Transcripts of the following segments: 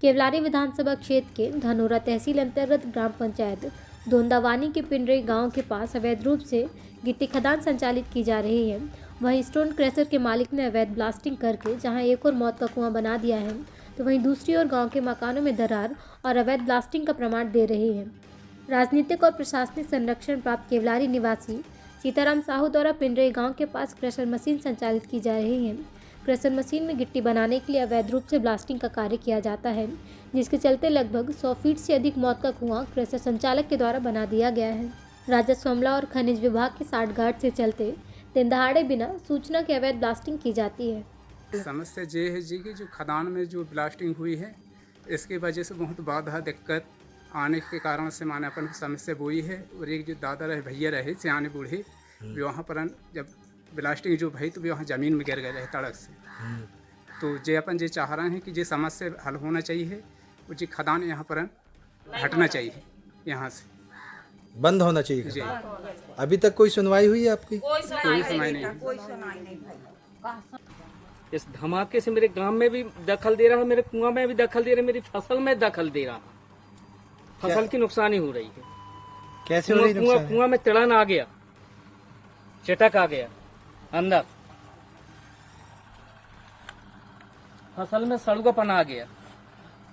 केवलारी विधानसभा क्षेत्र के धनोरा तहसील अंतर्गत ग्राम पंचायत धोंदावानी के पिंडरी गांव के पास अवैध रूप से गिट्टी खदान संचालित की जा रही है। वहीं स्टोन क्रशर के मालिक ने अवैध ब्लास्टिंग करके जहां एक और मौत का कुआं बना दिया है, तो वहीं दूसरी ओर गांव के मकानों में दरार और अवैध ब्लास्टिंग का प्रमाण दे रही है। राजनीतिक और प्रशासनिक संरक्षण प्राप्त केवलारी निवासी सीताराम साहू द्वारा पिंडरी गाँव के पास क्रशर मशीन संचालित की जा रही है। क्रशर मशीन में गिट्टी बनाने के लिए अवैध रूप से ब्लास्टिंग का कार्य किया जाता है, जिसके चलते लगभग 100 फीट से अधिक मौत का कुआं क्रशर संचालक के द्वारा बना दिया गया है। राजस्व अमला और खनिज विभाग की साठगांठ से चलते दिन दहाड़े बिना सूचना के अवैध ब्लास्टिंग की जाती है। समस्या ये है जी कि जो खदान में जो ब्लास्टिंग हुई है, इसकी वजह से बहुत बाधा दिक्कत आने के कारण से माने अपन समस्या वही है। और एक जो दादा रहे भैया रहे सियाने बूढ़े, वहाँ पर जब ब्लास्टिंग जो भई तो वहाँ ज़मीन में गिर गए रहे तड़क से। तो जे अपन जे चाह रहे हैं कि ये समस्या हल होना चाहिए और जी खदान यहाँ पर हटना चाहिए, यहाँ से बंद होना चाहिए। अभी तक कोई सुनवाई हुई है आपकी? कोई सुनवाई नहीं। इस धमाके से मेरे गांव में भी दखल दे रहा है, मेरे कुआं में भी दखल दे रहा है, मेरी फसल में दखल दे रहा, फसल की नुकसानी हो रही है। कैसे हो रही नुकसान? कुआं में तिड़न आ गया, चटक आ गया अंदर, फसल में सड़ुआपन आ गया।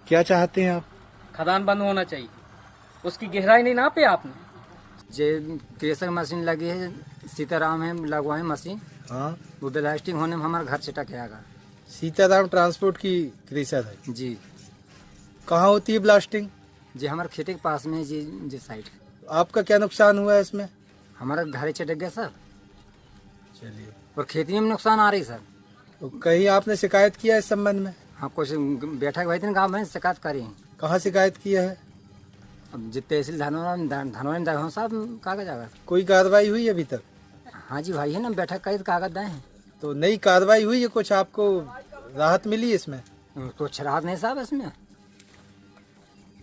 क्या चाहते हैं आप? खदान बंद होना चाहिए। उसकी गहराई नहीं नापे आपने? जे केसर मशीन लगी है, सीताराम है लगवाए मशीन। हाँ, वो ब्लास्टिंग होने में हमारा घर चटक आएगा। सीताराम ट्रांसपोर्ट की क्रेशर है जी। कहाँ होती है ब्लास्टिंग? जी हमारे खेती के पास में जी साइड। आपका क्या नुकसान हुआ है इसमें? हमारा घर चटक गया सर। चलिए। और खेती में नुकसान आ रही सर। तो कहीं आपने शिकायत किया इस संबंध में? हाँ, कुछ बैठक भाई दिन गाँव में शिकायत करी। कहाँ शिकायत किया है? अब जित तहसील धनोरा साहब कागज आ गए। कोई कार्रवाई हुई अभी तक? हाँ जी भाई है ना, बैठक करी तो कागज दाए हैं। तो नई कार्रवाई हुई है, कुछ आपको राहत मिली इसमें? कुछ राहत नहीं साहब इसमें।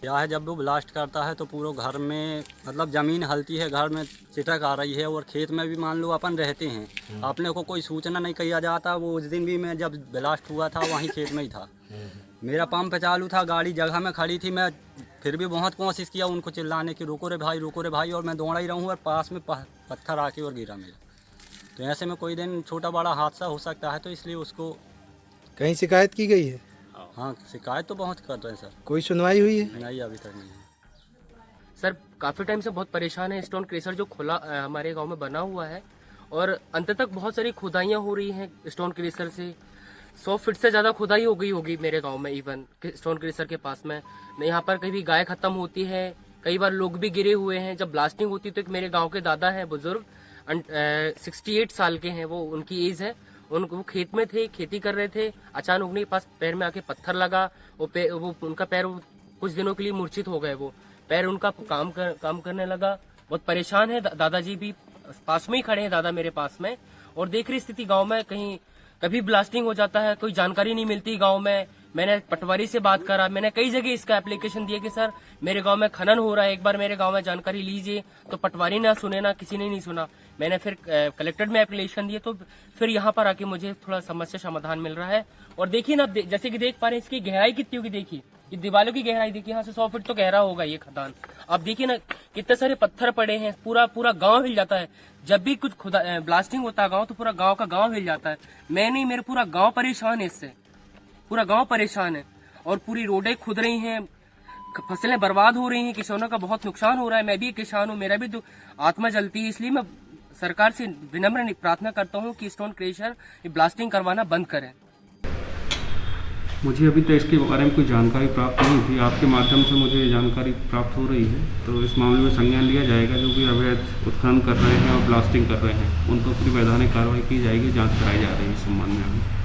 क्या है, जब वो ब्लास्ट करता है तो पूरा घर में मतलब ज़मीन हलती है, घर में चिटक आ रही है। और खेत में भी मान लो अपन रहते हैं, अपने को कोई सूचना नहीं किया जाता। वो उस दिन भी मैं जब ब्लास्ट हुआ था वहीं खेत में ही था, मेरा पंप चालू था, गाड़ी जगह में खड़ी थी। मैं फिर भी बहुत कोशिश किया उनको चिल्लाने की, रोको रे भाई। और मैं दौड़ा ही रहूँ और पास में पत्थर आके और गिरा मेरा। तो ऐसे में कोई दिन छोटा बड़ा हादसा हो सकता है, तो इसलिए उसको। कहीं शिकायत की गई है? हाँ, शिकायत तो बहुत कर रहे हैं सर। कोई सुनवाई हुई है? नहीं, अभी तक नहीं। सर काफी टाइम से बहुत परेशान है। स्टोन क्रेशर जो खुला हमारे गांव में बना हुआ है और अंत तक बहुत सारी खुदाइयां हो रही हैं स्टोन क्रेशर से। 100 फीट से ज्यादा खुदाई हो गई होगी मेरे गांव में, इवन स्टोन क्रेशर के पास में। यहाँ पर कभी गाय खत्म होती है, कई बार लोग भी गिरे हुए हैं। जब ब्लास्टिंग होती है तो एक मेरे गाँव के दादा है बुजुर्ग, 68 साल के हैं वो, उनकी एज है। वो खेत में थे, खेती कर रहे थे, अचानक उनके पास पैर में आके पत्थर लगा। उनका पैर कुछ दिनों के लिए मूर्छित हो गए। वो पैर उनका काम करने लगा। बहुत परेशान है दादाजी भी, पास में ही खड़े हैं दादा मेरे पास में। और देख रही स्थिति गांव में, कहीं कभी ब्लास्टिंग हो जाता है, कोई जानकारी नहीं मिलती गांव में। मैंने पटवारी से बात करा, मैंने कई जगह इसका एप्लीकेशन दिया कि सर मेरे गांव में खनन हो रहा है, एक बार मेरे गांव में जानकारी लीजिए। तो पटवारी ने सुने ना, किसी ने नहीं सुना। मैंने फिर कलेक्टर में एप्लीकेशन दिए, तो फिर यहाँ पर आके मुझे थोड़ा समस्या समाधान मिल रहा है। और देखिए ना, जैसे कि देख पा रहे हैं इसकी गहराई कितनी होगी, देखिए ये दीवारों की गहराई देखिए, यहाँ से 100 फीट तो गहरा होगा ये खदान। अब देखिए ना कितने सारे पत्थर पड़े हैं, पूरा गांव हिल जाता है। जब भी कुछ ब्लास्टिंग होता है गांव, तो पूरा गांव का गांव हिल जाता है। मैं नहीं, मेरे पूरा गांव परेशान है इससे, पूरा गांव परेशान है। और पूरी रोडें खुद रही हैं, फसलें बर्बाद हो रही हैं, किसानों का बहुत नुकसान हो रहा है। मैं भी किसान हूँ, मेरा भी आत्मा जलती है। इसलिए मैं सरकार से विनम्र प्रार्थना करता हूँ कि स्टोन क्रेशर ब्लास्टिंग करवाना बंद करें। मुझे अभी तक इसके बारे में कोई जानकारी प्राप्त नहीं थी, आपके माध्यम से मुझे जानकारी प्राप्त हो रही है। तो इस मामले में संज्ञान लिया जाएगा, जो भी अवैध उत्खनन कर रहे हैं और ब्लास्टिंग कर रहे हैं उन पर पूरी वैधानिक कार्रवाई की जाएगी, जांच कराई जा रही है इस संबंध में।